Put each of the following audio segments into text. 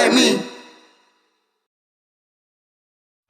by me.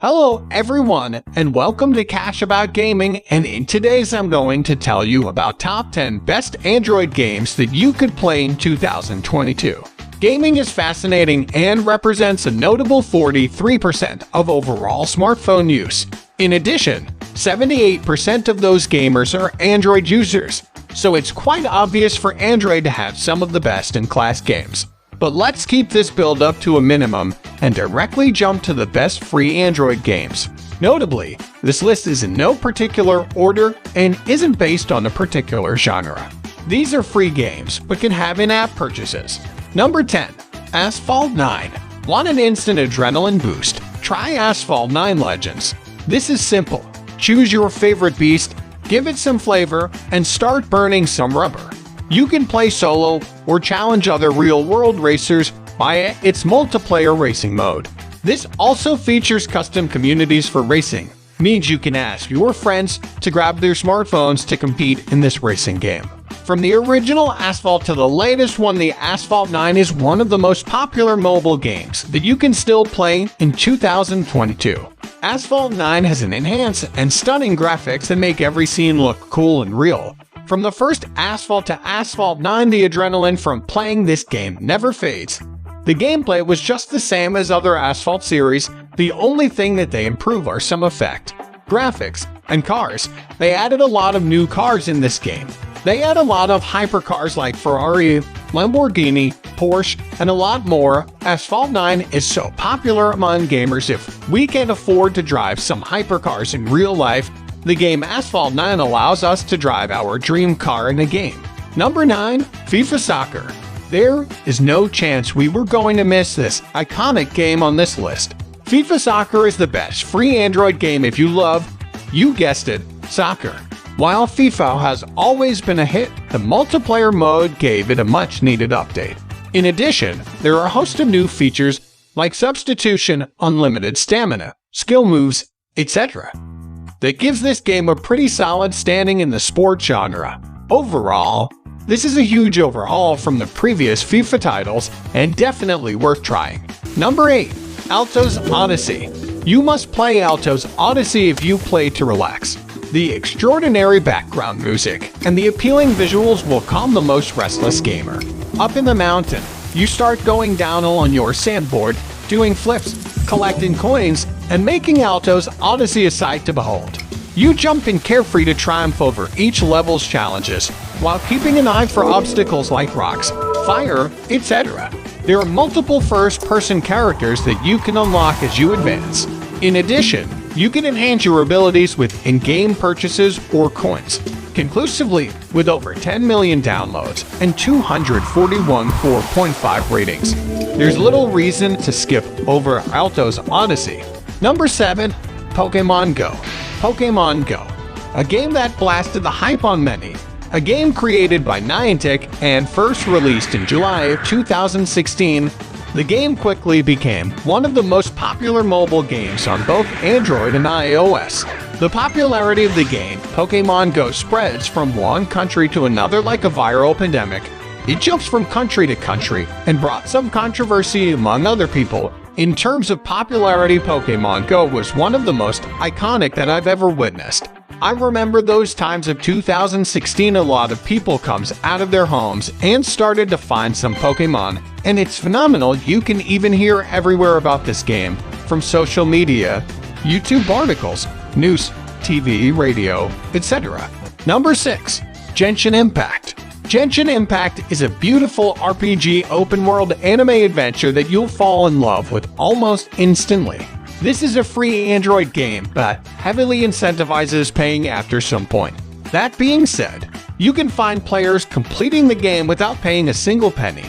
Hello everyone, and welcome to Cash About Gaming, and in today's I'm going to tell you about top 10 best Android games that you could play in 2022. Gaming is fascinating and represents a notable 43% of overall smartphone use. In addition, 78% of those gamers are Android users, so it's quite obvious for Android to have some of the best-in-class games. But let's keep this build up to a minimum and directly jump to the best free Android games. Notably, this list is in no particular order and isn't based on a particular genre. These are free games, but can have in-app purchases. Number 10. Asphalt 9. Want an instant adrenaline boost? Try Asphalt 9 Legends. This is simple. Choose your favorite beast, give it some flavor, and start burning some rubber. You can play solo or challenge other real-world racers via its multiplayer racing mode. This also features custom communities for racing, means you can ask your friends to grab their smartphones to compete in this racing game. From the original Asphalt to the latest one, the Asphalt 9 is one of the most popular mobile games that you can still play in 2022. Asphalt 9 has an enhanced and stunning graphics that make every scene look cool and real. From the first Asphalt to Asphalt 9, the adrenaline from playing this game never fades. The gameplay was just the same as other Asphalt series, the only thing that they improve are some effect, graphics, and cars. They added a lot of new cars in this game. They add a lot of hypercars like Ferrari, Lamborghini, Porsche, and a lot more. Asphalt 9 is so popular among gamers. If we can't afford to drive some hypercars in real life, the game Asphalt 9 allows us to drive our dream car in a game. Number 9. FIFA Soccer. There is no chance we were going to miss this iconic game on this list. FIFA Soccer is the best free Android game if you love, you guessed it, soccer. While FIFA has always been a hit, the multiplayer mode gave it a much-needed update. In addition, there are a host of new features like substitution, unlimited stamina, skill moves, etc. that gives this game a pretty solid standing in the sport genre. Overall, this is a huge overhaul from the previous FIFA titles and definitely worth trying. Number 8. Alto's Odyssey. You must play Alto's Odyssey if you play to relax. The extraordinary background music and the appealing visuals will calm the most restless gamer. Up in the mountain, you start going downhill on your sandboard, doing flips, collecting coins, and making Alto's Odyssey a sight to behold. You jump in carefree to triumph over each level's challenges, while keeping an eye for obstacles like rocks, fire, etc. There are multiple first-person characters that you can unlock as you advance. In addition, you can enhance your abilities with in-game purchases or coins. Conclusively, with over 10 million downloads and 241 4.5 ratings, there's little reason to skip over Alto's Odyssey. Number 7. Pokemon Go. Pokemon Go. A game that blasted the hype on many. A game created by Niantic and first released in July of 2016, the game quickly became one of the most popular mobile games on both Android and iOS. The popularity of the game, Pokemon Go, spreads from one country to another like a viral pandemic. It jumps from country to country and brought some controversy among other people. In terms of popularity, Pokemon Go was one of the most iconic that I've ever witnessed. I remember those times of 2016, a lot of people comes out of their homes and started to find some Pokemon, and it's phenomenal. You can even hear everywhere about this game, from social media, YouTube articles, news, TV, radio, etc. Number 6. Genshin Impact. Genshin Impact is a beautiful RPG open-world anime adventure that you'll fall in love with almost instantly. This is a free Android game, but heavily incentivizes paying after some point. That being said, you can find players completing the game without paying a single penny,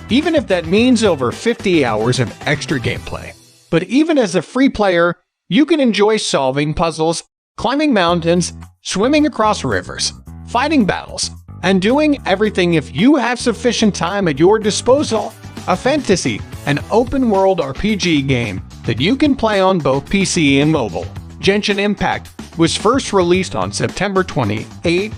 even if that means over 50 hours of extra gameplay. But even as a free player, you can enjoy solving puzzles, climbing mountains, swimming across rivers, fighting battles, and doing everything if you have sufficient time at your disposal. A fantasy and open-world RPG game that you can play on both PC and mobile. Genshin Impact was first released on September 28,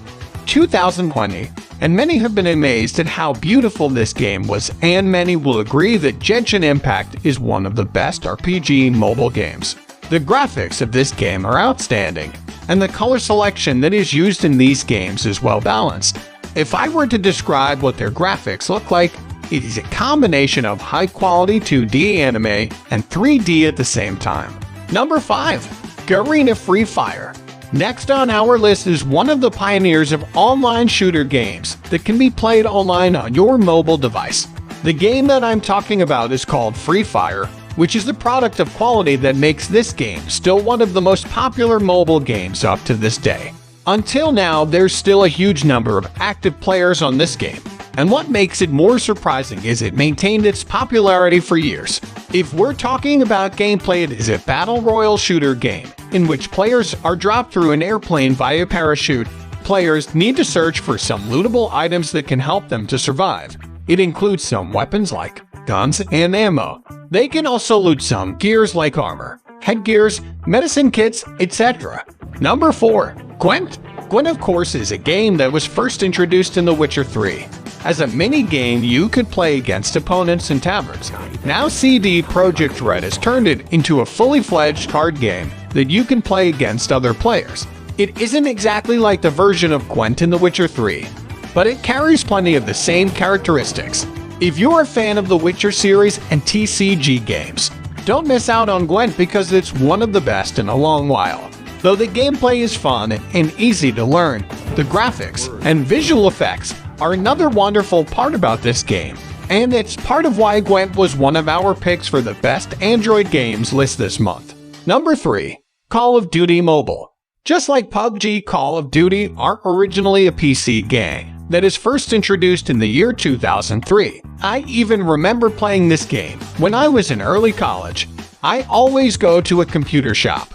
2020, and many have been amazed at how beautiful this game was, and many will agree that Genshin Impact is one of the best RPG mobile games. The graphics of this game are outstanding, and the color selection that is used in these games is well balanced. If I were to describe what their graphics look like, it is a combination of high-quality 2D anime and 3D at the same time. Number 5. Garena Free Fire. Next on our list is one of the pioneers of online shooter games that can be played online on your mobile device. The game that I'm talking about is called Free Fire, which is the product of quality that makes this game still one of the most popular mobile games up to this day. Until now, there's still a huge number of active players on this game, and what makes it more surprising is it maintained its popularity for years. If we're talking about gameplay, it is a battle royale shooter game in which players are dropped through an airplane via parachute. Players need to search for some lootable items that can help them to survive. It includes some weapons like guns and ammo. They can also loot some gears like armor, headgears, medicine kits, etc. Number 4. Gwent. Gwent, of course, is a game that was first introduced in The Witcher 3. As a mini-game, you could play against opponents in taverns. Now CD Projekt Red has turned it into a fully-fledged card game that you can play against other players. It isn't exactly like the version of Gwent in The Witcher 3, but it carries plenty of the same characteristics. If you're a fan of the Witcher series and TCG games, don't miss out on Gwent because it's one of the best in a long while. Though the gameplay is fun and easy to learn, the graphics and visual effects are another wonderful part about this game, and it's part of why Gwent was one of our picks for the best Android games list this month. Number 3. Call of Duty Mobile. Just like Pubg, Call of Duty are originally a PC game that is first introduced in the year 2003. I even remember playing this game when I was in early college. I always go to a computer shop,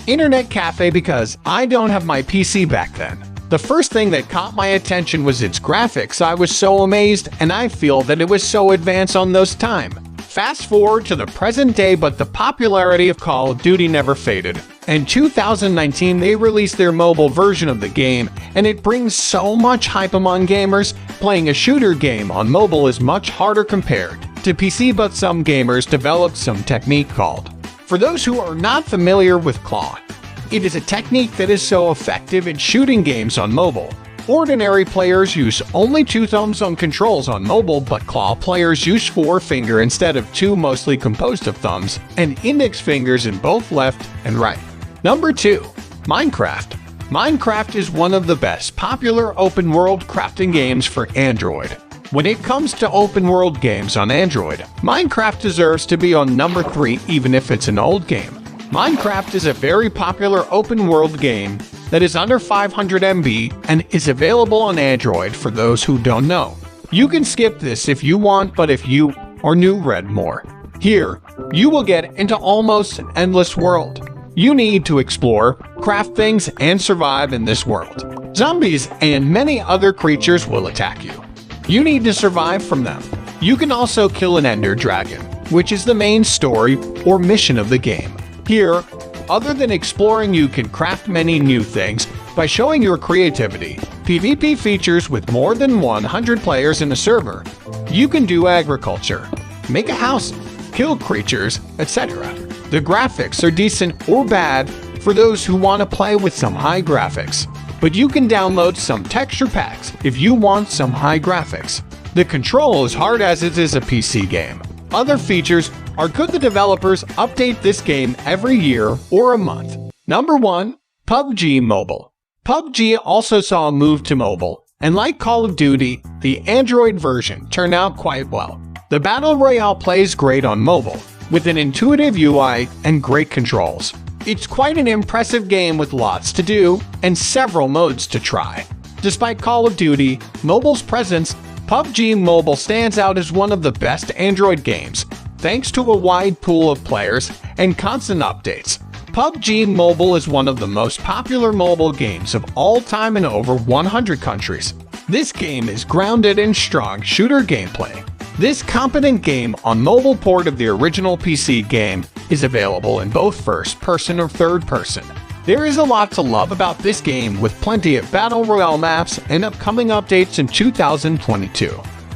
internet cafe, because I don't have my PC back then. The first thing that caught my attention was its graphics. I was so amazed, and I feel that it was so advanced on those time. Fast forward to the present day, but the popularity of Call of Duty never faded. In 2019, they released their mobile version of the game, and it brings so much hype among gamers. Playing a shooter game on mobile is much harder compared to PC, but some gamers developed some technique called. For those who are not familiar with claw, it is a technique that is so effective in shooting games on mobile. Ordinary players use only 2 thumbs on controls on mobile, but claw players use 4 fingers instead of 2, mostly composed of thumbs and index fingers in both left and right. Number 2. Minecraft. Minecraft is one of the best popular open-world crafting games for Android. When it comes to open-world games on Android, Minecraft deserves to be on number 3 even if it's an old game. Minecraft is a very popular open-world game that is under 500 MB and is available on Android for those who don't know. You can skip this if you want, but if you are new, read more. Here, you will get into almost an endless world. You need to explore, craft things, and survive in this world. Zombies and many other creatures will attack you. You need to survive from them. You can also kill an ender dragon, which is the main story or mission of the game. Here, other than exploring, you can craft many new things by showing your creativity. PvP features with more than 100 players in a server. You can do agriculture, make a house, kill creatures, etc. The graphics are decent or bad for those who want to play with some high graphics, but you can download some texture packs if you want some high graphics. The control is hard as it is a PC game. Other features are good. The developers update this game every year or a month. Number 1. Pubg Mobile. Pubg also saw a move to mobile, and like Call of Duty, the Android version turned out quite well. The Battle Royale plays great on mobile, with an intuitive UI and great controls. It's quite an impressive game with lots to do and several modes to try. Despite Call of Duty Mobile's presence, Pubg Mobile stands out as one of the best Android games, thanks to a wide pool of players and constant updates. Pubg Mobile is one of the most popular mobile games of all time in over 100 countries. This game is grounded in strong shooter gameplay. This competent game on mobile port of the original PC game is available in both first-person or third-person. There is a lot to love about this game, with plenty of Battle Royale maps and upcoming updates in 2022.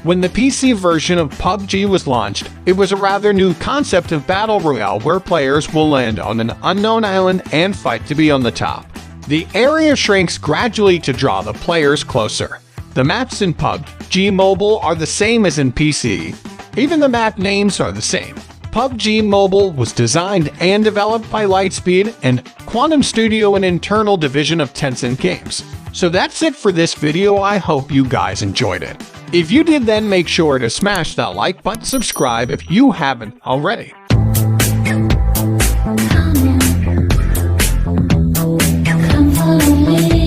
When the PC version of PUBG was launched, it was a rather new concept of Battle Royale where players will land on an unknown island and fight to be on the top. The area shrinks gradually to draw the players closer. The maps in PUBG Mobile are the same as in PC. Even the map names are the same. PUBG Mobile was designed and developed by Lightspeed and Quantum Studio, an internal division of Tencent Games. So that's it for this video. I hope you guys enjoyed it. If you did, then make sure to smash that like button, subscribe if you haven't already. Come follow me.